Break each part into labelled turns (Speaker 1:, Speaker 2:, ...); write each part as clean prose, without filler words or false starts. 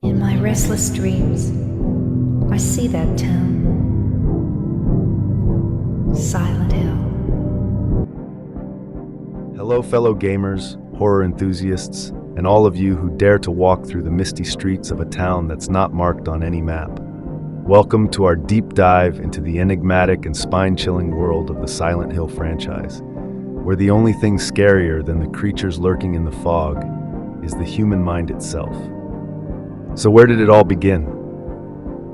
Speaker 1: In my restless dreams, I see that town, Silent Hill.
Speaker 2: Hello, fellow gamers, horror enthusiasts, and all of you who dare to walk through the misty streets of a town that's not marked on any map. Welcome to our deep dive into the enigmatic and spine-chilling world of the Silent Hill franchise, where the only thing scarier than the creatures lurking in the fog is the human mind itself. So where did it all begin?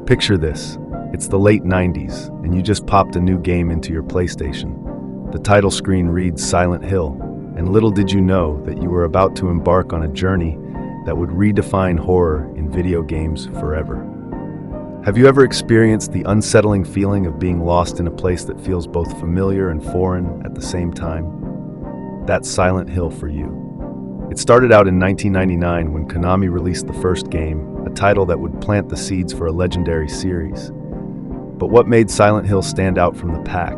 Speaker 2: Picture this. It's the late 90s, and you just popped a new game into your PlayStation. The title screen reads Silent Hill, and little did you know that you were about to embark on a journey that would redefine horror in video games forever. Have you ever experienced the unsettling feeling of being lost in a place that feels both familiar and foreign at the same time? That's Silent Hill for you. It started out in 1999 when Konami released the first game, a title that would plant the seeds for a legendary series. But what made Silent Hill stand out from the pack?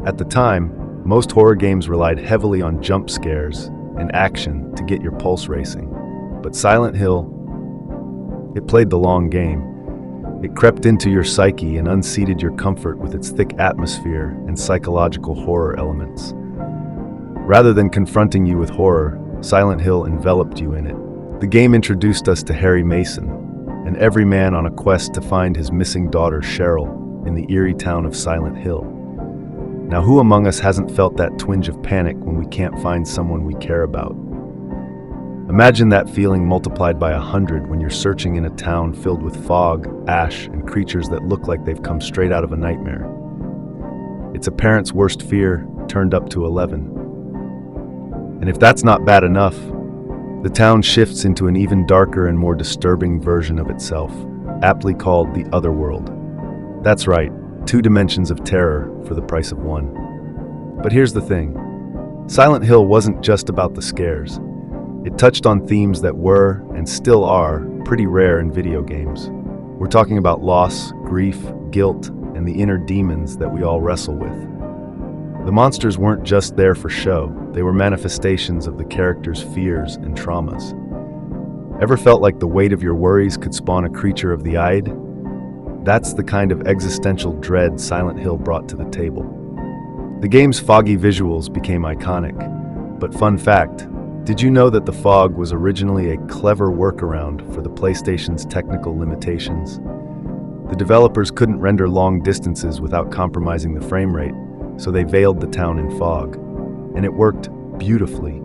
Speaker 2: At the time, most horror games relied heavily on jump scares and action to get your pulse racing. But Silent Hill, it played the long game. It crept into your psyche and unseated your comfort with its thick atmosphere and psychological horror elements. Rather than confronting you with horror, Silent Hill enveloped you in it. The game introduced us to Harry Mason, an everyman on a quest to find his missing daughter Cheryl in the eerie town of Silent Hill. Now, who among us hasn't felt that twinge of panic when we can't find someone we care about? Imagine that feeling multiplied by 100 when you're searching in a town filled with fog, ash, and creatures that look like they've come straight out of a nightmare. It's a parent's worst fear turned up to 11. And if that's not bad enough, the town shifts into an even darker and more disturbing version of itself, aptly called the Otherworld. That's right, 2 dimensions of terror for the price of 1. But here's the thing. Silent Hill wasn't just about the scares. It touched on themes that were, and still are, pretty rare in video games. We're talking about loss, grief, guilt, and the inner demons that we all wrestle with. The monsters weren't just there for show, they were manifestations of the characters' fears and traumas. Ever felt like the weight of your worries could spawn a creature of the Id? That's the kind of existential dread Silent Hill brought to the table. The game's foggy visuals became iconic, but fun fact, did you know that the fog was originally a clever workaround for the PlayStation's technical limitations? The developers couldn't render long distances without compromising the frame rate, so they veiled the town in fog. And it worked beautifully.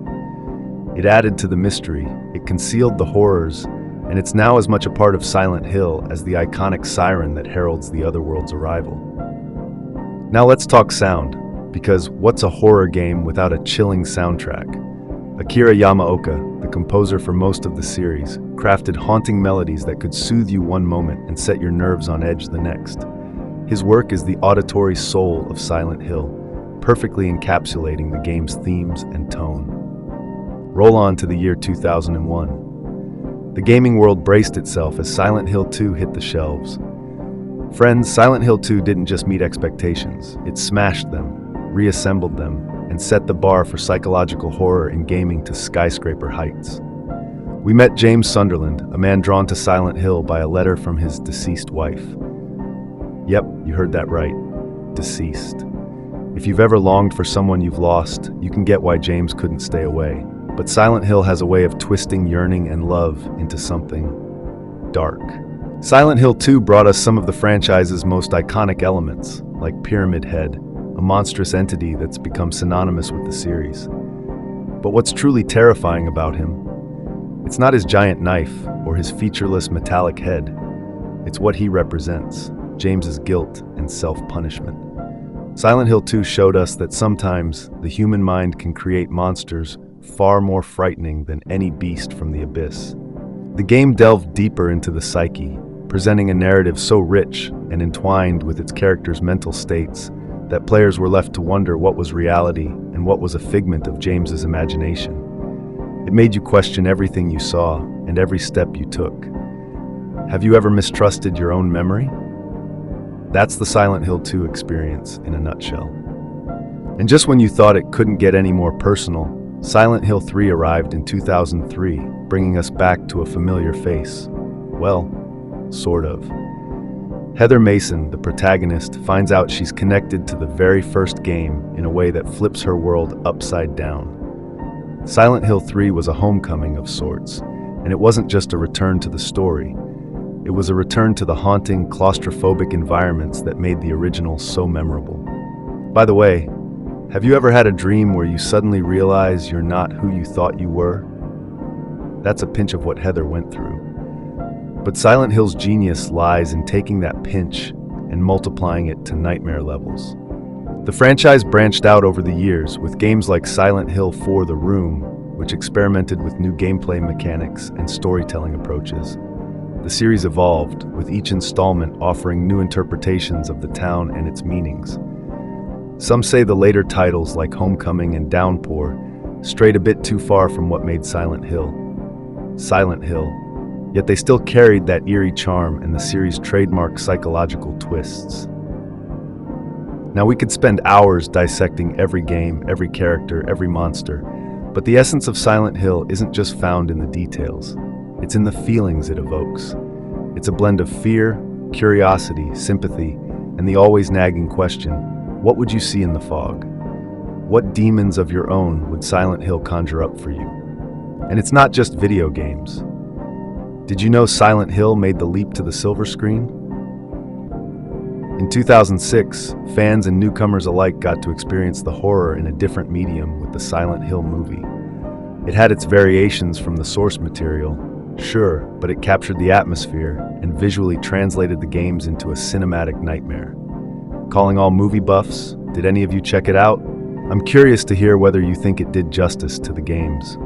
Speaker 2: It added to the mystery, it concealed the horrors, and it's now as much a part of Silent Hill as the iconic siren that heralds the Otherworld's arrival. Now let's talk sound, because what's a horror game without a chilling soundtrack? Akira Yamaoka, the composer for most of the series, crafted haunting melodies that could soothe you one moment and set your nerves on edge the next. His work is the auditory soul of Silent Hill, perfectly encapsulating the game's themes and tone. Roll on to the year 2001. The gaming world braced itself as Silent Hill 2 hit the shelves. Friends, Silent Hill 2 didn't just meet expectations, it smashed them, reassembled them, and set the bar for psychological horror in gaming to skyscraper heights. We met James Sunderland, a man drawn to Silent Hill by a letter from his deceased wife. Yep, you heard that right. Deceased. If you've ever longed for someone you've lost, you can get why James couldn't stay away. But Silent Hill has a way of twisting yearning and love into something dark. Silent Hill 2 brought us some of the franchise's most iconic elements, like Pyramid Head, a monstrous entity that's become synonymous with the series. But what's truly terrifying about him? It's not his giant knife or his featureless metallic head. It's what he represents. James's guilt and self-punishment. Silent Hill 2 showed us that sometimes the human mind can create monsters far more frightening than any beast from the abyss. The game delved deeper into the psyche, presenting a narrative so rich and entwined with its characters' mental states that players were left to wonder what was reality and what was a figment of James's imagination. It made you question everything you saw and every step you took. Have you ever mistrusted your own memory? That's the Silent Hill 2 experience in a nutshell. And just when you thought it couldn't get any more personal, Silent Hill 3 arrived in 2003, bringing us back to a familiar face, Well, sort of. Heather Mason, the protagonist, finds out she's connected to the very first game in a way that flips her world upside down. Silent Hill 3 was a homecoming of sorts, and it wasn't just a return to the story. It was a return to the haunting, claustrophobic environments that made the original so memorable. By the way, have you ever had a dream where you suddenly realize you're not who you thought you were? That's a pinch of what Heather went through. But Silent Hill's genius lies in taking that pinch and multiplying it to nightmare levels. The franchise branched out over the years with games like Silent Hill 4: The Room, which experimented with new gameplay mechanics and storytelling approaches. The series evolved, with each installment offering new interpretations of the town and its meanings. Some say the later titles like Homecoming and Downpour strayed a bit too far from what made Silent Hill, yet they still carried that eerie charm and the series' trademark psychological twists. Now, we could spend hours dissecting every game, every character, every monster, but the essence of Silent Hill isn't just found in the details. It's in the feelings it evokes. It's a blend of fear, curiosity, sympathy, and the always nagging question, what would you see in the fog? What demons of your own would Silent Hill conjure up for you? And it's not just video games. Did you know Silent Hill made the leap to the silver screen? In 2006, fans and newcomers alike got to experience the horror in a different medium with the Silent Hill movie. It had its variations from the source material, sure, but it captured the atmosphere and visually translated the games into a cinematic nightmare. Calling all movie buffs, did any of you check it out? I'm curious to hear whether you think it did justice to the games.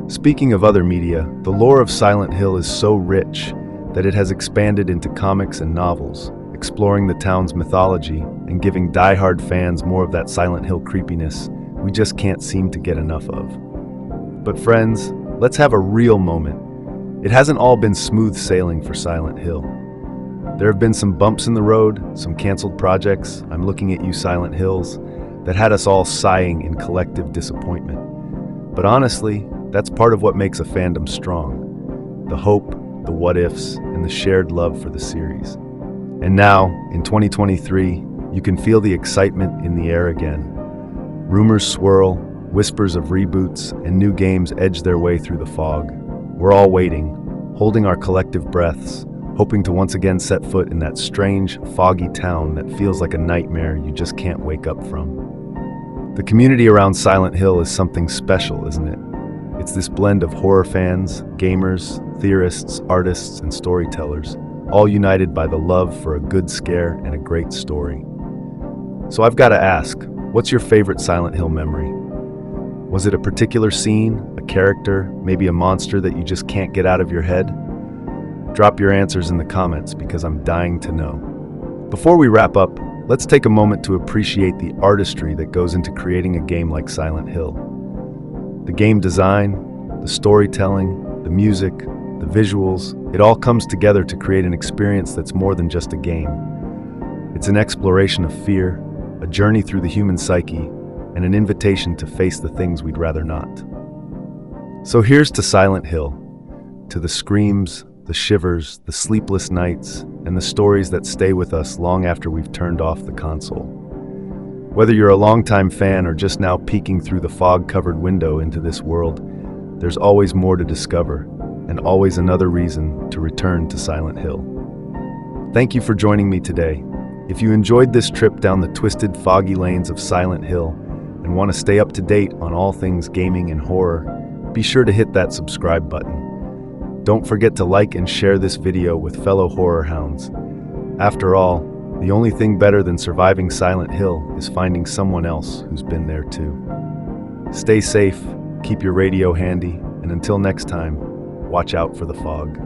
Speaker 2: Speaking of other media, the lore of Silent Hill is so rich that it has expanded into comics and novels, exploring the town's mythology and giving die-hard fans more of that Silent Hill creepiness we just can't seem to get enough of. But friends, let's have a real moment. It hasn't all been smooth sailing for Silent Hill. There have been some bumps in the road, some canceled projects, I'm looking at you Silent Hills, that had us all sighing in collective disappointment. But honestly, that's part of what makes a fandom strong. The hope, the what-ifs, and the shared love for the series. And now, in 2023, you can feel the excitement in the air again. Rumors swirl, whispers of reboots, and new games edge their way through the fog. We're all waiting, holding our collective breaths, hoping to once again set foot in that strange, foggy town that feels like a nightmare you just can't wake up from. The community around Silent Hill is something special, isn't it? It's this blend of horror fans, gamers, theorists, artists, and storytellers, all united by the love for a good scare and a great story. So I've got to ask, what's your favorite Silent Hill memory? Was it a particular scene, a character, maybe a monster that you just can't get out of your head? Drop your answers in the comments because I'm dying to know. Before we wrap up, let's take a moment to appreciate the artistry that goes into creating a game like Silent Hill. The game design, the storytelling, the music, the visuals, it all comes together to create an experience that's more than just a game. It's an exploration of fear, a journey through the human psyche, and an invitation to face the things we'd rather not. So here's to Silent Hill, to the screams, the shivers, the sleepless nights, and the stories that stay with us long after we've turned off the console. Whether you're a longtime fan or just now peeking through the fog-covered window into this world, there's always more to discover, and always another reason to return to Silent Hill. Thank you for joining me today. If you enjoyed this trip down the twisted, foggy lanes of Silent Hill and want to stay up to date on all things gaming and horror, be sure to hit that subscribe button. Don't forget to like and share this video with fellow horror hounds. After all, the only thing better than surviving Silent Hill is finding someone else who's been there too. Stay safe, keep your radio handy, and until next time, watch out for the fog.